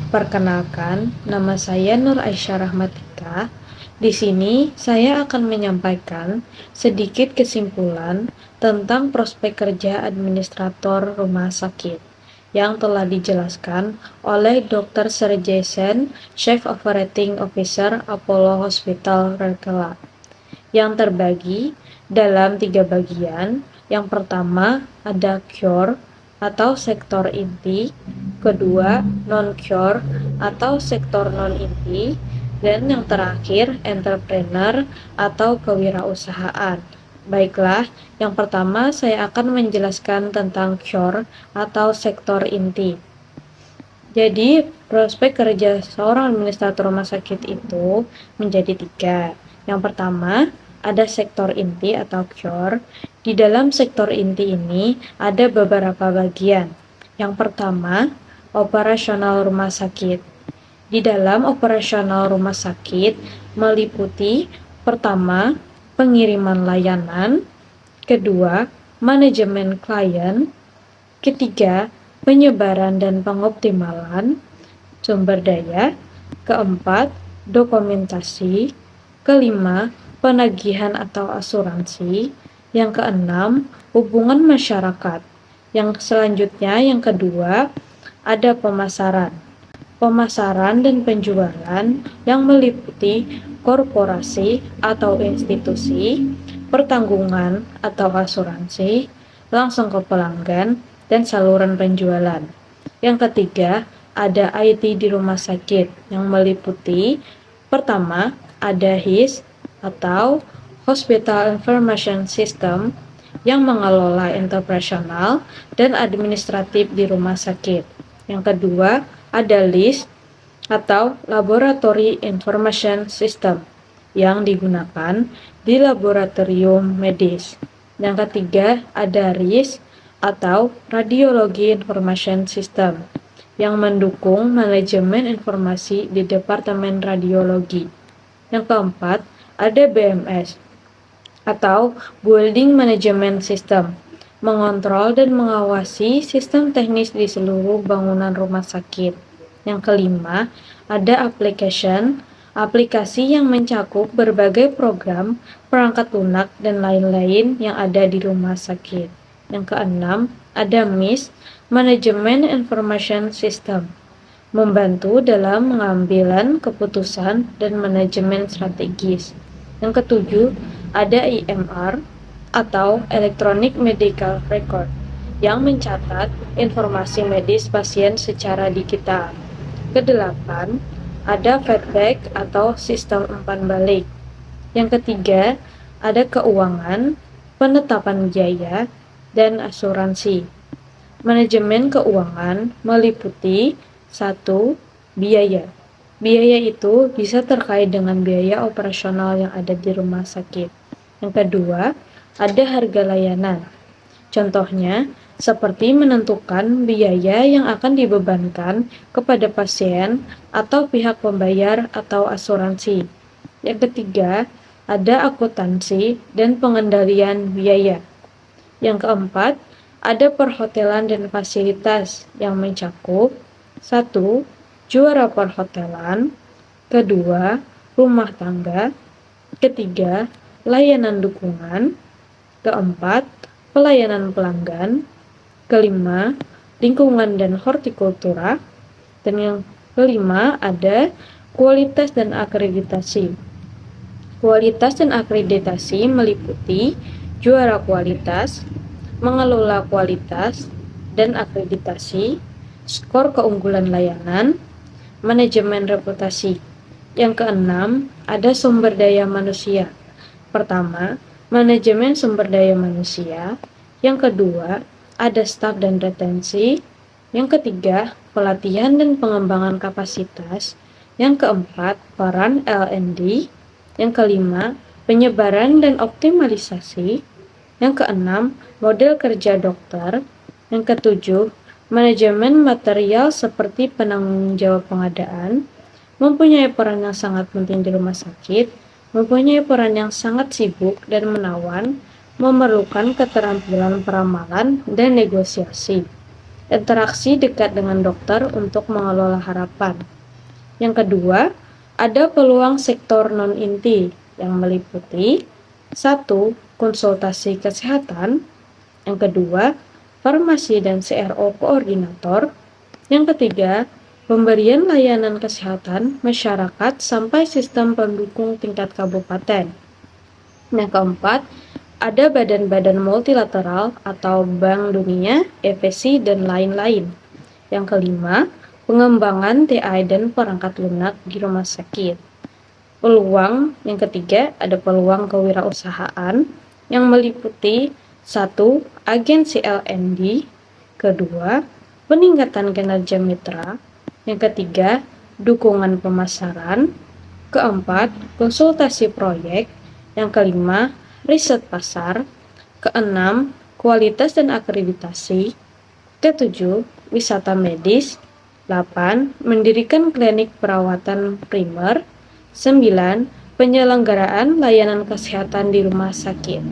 Perkenalkan, nama saya Nur Aisyah Rahmatika. Di sini saya akan menyampaikan sedikit kesimpulan tentang prospek kerja administrator rumah sakit yang telah dijelaskan oleh Dr. Sergey Sen, Chief Operating Officer Apollo Hospital Rourkela, yang terbagi dalam 3 bagian. Yang pertama ada cure atau sektor inti, kedua non-cure atau sektor non-inti, dan yang terakhir entrepreneur atau kewirausahaan. Baiklah, yang pertama saya akan menjelaskan tentang cure atau sektor inti. Jadi, prospek kerja seorang administrator rumah sakit itu menjadi 3. Yang pertama, ada sektor inti atau cure. Di dalam sektor inti ini ada beberapa bagian. Yang pertama, operasional rumah sakit. Di dalam operasional rumah sakit meliputi pertama, pengiriman layanan, kedua, manajemen klien, ketiga, penyebaran dan pengoptimalan sumber daya, keempat, dokumentasi, kelima, penagihan atau asuransi, yang keenam, hubungan masyarakat. Yang selanjutnya, yang kedua, ada pemasaran. Pemasaran dan penjualan yang meliputi korporasi atau institusi, pertanggungan atau asuransi, langsung ke pelanggan, dan saluran penjualan. Yang ketiga, ada IT di rumah sakit yang meliputi pertama, ada HIS atau Hospital Information System yang mengelola operasional dan administratif di rumah sakit. Yang kedua, ada LIS atau Laboratory Information System yang digunakan di laboratorium medis. Yang ketiga, ada RIS atau Radiology Information System yang mendukung manajemen informasi di Departemen Radiologi. Yang keempat, ada BMS atau Building Management System, mengontrol dan mengawasi sistem teknis di seluruh bangunan rumah sakit. Yang kelima, ada aplikasi yang mencakup berbagai program, perangkat lunak, dan lain-lain yang ada di rumah sakit. Yang keenam, ada MIS, Management Information System, membantu dalam pengambilan keputusan dan manajemen strategis. Yang ketujuh, ada EMR atau Electronic Medical Record yang mencatat informasi medis pasien secara digital. Kedelapan, ada feedback atau sistem umpan balik. Yang ketiga, ada keuangan, penetapan biaya, dan asuransi. Manajemen keuangan meliputi 1. Biaya. Biaya itu bisa terkait dengan biaya operasional yang ada di rumah sakit. Yang kedua, ada harga layanan. Contohnya, seperti menentukan biaya yang akan dibebankan kepada pasien atau pihak pembayar atau asuransi. Yang ketiga, ada akuntansi dan pengendalian biaya. Yang keempat, ada perhotelan dan fasilitas yang mencakup 1. Juara perhotelan, kedua, rumah tangga, ketiga, layanan dukungan, keempat, pelayanan pelanggan, kelima, lingkungan dan hortikultura, dan yang kelima ada kualitas dan akreditasi. Kualitas dan akreditasi meliputi juara kualitas, mengelola kualitas dan akreditasi, skor keunggulan layanan, manajemen reputasi. Yang keenam, ada sumber daya manusia. Pertama, manajemen sumber daya manusia. Yang kedua, ada staf dan retensi. Yang ketiga, pelatihan dan pengembangan kapasitas. Yang keempat, peran L&D. Yang kelima, penyebaran dan optimalisasi. Yang keenam, model kerja dokter. Yang ketujuh, manajemen material seperti penanggung jawab pengadaan, mempunyai peran yang sangat penting di rumah sakit, mempunyai peran yang sangat sibuk dan menawan, memerlukan keterampilan peramalan dan negosiasi. interaksi dekat dengan dokter untuk mengelola harapan. Yang kedua, ada peluang sektor non-inti yang meliputi 1. Konsultasi kesehatan. Yang kedua, farmasi dan CRO koordinator. Yang ketiga, pemberian layanan kesehatan masyarakat sampai sistem pendukung tingkat kabupaten. Yang keempat, ada badan-badan multilateral atau Bank Dunia, EVC, dan lain-lain. Yang kelima, pengembangan TI dan perangkat lunak di rumah sakit. Peluang yang ketiga, ada peluang kewirausahaan yang meliputi 1. Agensi LND. Kedua, peningkatan kinerja mitra. Yang ketiga, dukungan pemasaran. Keempat, konsultasi proyek. Yang kelima, riset pasar. Keenam, kualitas dan akreditasi. Ketujuh, wisata medis. 8. Mendirikan klinik perawatan primer. 9. Penyelenggaraan layanan kesehatan di rumah sakit.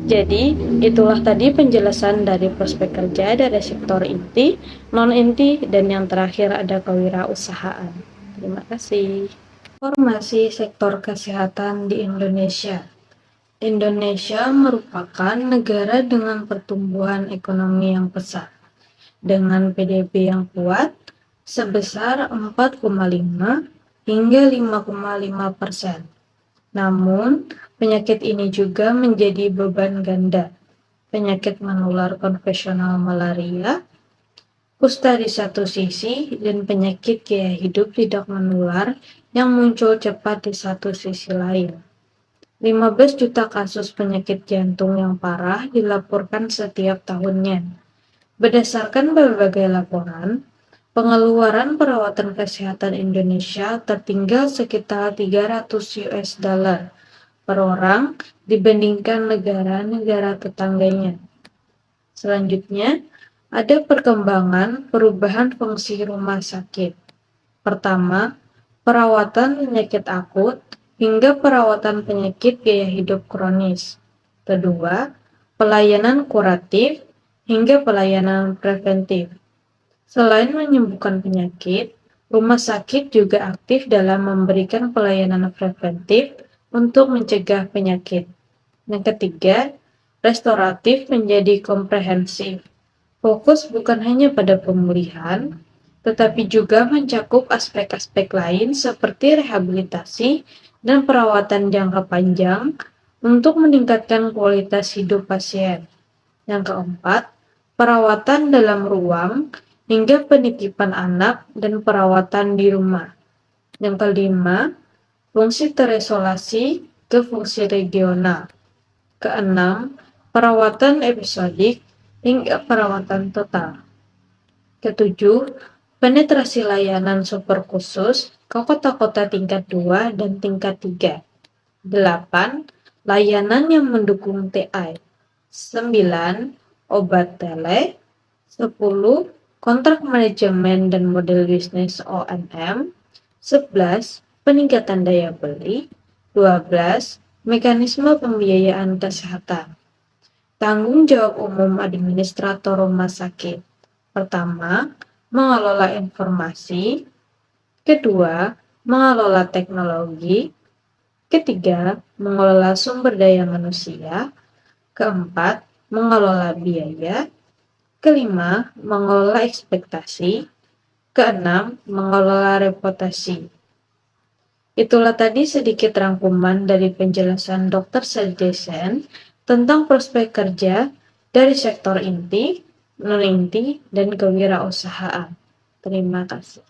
Jadi, itulah tadi penjelasan dari prospek kerja dari sektor inti, non-inti, dan yang terakhir ada kewirausahaan. Terima kasih. Informasi sektor kesehatan di Indonesia. Indonesia merupakan negara dengan pertumbuhan ekonomi yang pesat, dengan PDB yang kuat sebesar 4,5 hingga 5,5%. Namun, penyakit ini juga menjadi beban ganda. Penyakit menular konvensional malaria, kusta di satu sisi, dan penyakit gaya hidup tidak menular yang muncul cepat di satu sisi lain. 15 juta kasus penyakit jantung yang parah dilaporkan setiap tahunnya. Berdasarkan berbagai laporan, pengeluaran perawatan kesehatan Indonesia tertinggal sekitar 300 US dollar per orang dibandingkan negara-negara tetangganya. Selanjutnya, ada perkembangan perubahan fungsi rumah sakit. Pertama, perawatan penyakit akut hingga perawatan penyakit gaya hidup kronis. Kedua, pelayanan kuratif hingga pelayanan preventif. Selain menyembuhkan penyakit, rumah sakit juga aktif dalam memberikan pelayanan preventif untuk mencegah penyakit. Yang ketiga, restoratif menjadi komprehensif. Fokus bukan hanya pada pemulihan, tetapi juga mencakup aspek-aspek lain seperti rehabilitasi dan perawatan jangka panjang untuk meningkatkan kualitas hidup pasien. Yang keempat, perawatan dalam ruang hingga penitipan anak dan perawatan di rumah. Yang kelima, fungsi terisolasi ke fungsi regional. Keenam, perawatan episodik hingga perawatan total. Ketujuh, penetrasi layanan super khusus ke kota-kota tingkat 2 dan tingkat 3. 8. Layanan yang mendukung TI. 9. Obat tele. 10. Kontrak manajemen dan model bisnis O&M. 11. Peningkatan daya beli. 12. Mekanisme pembiayaan kesehatan. Tanggung jawab umum administrator rumah sakit. Pertama, mengelola informasi. Kedua, mengelola teknologi. Ketiga, mengelola sumber daya manusia. Keempat, mengelola biaya. Kelima, mengelola ekspektasi. Keenam, mengelola reputasi. Itulah tadi sedikit rangkuman dari penjelasan Dr. Sajesen tentang prospek kerja dari sektor inti, non-inti, dan kewirausahaan. Terima kasih.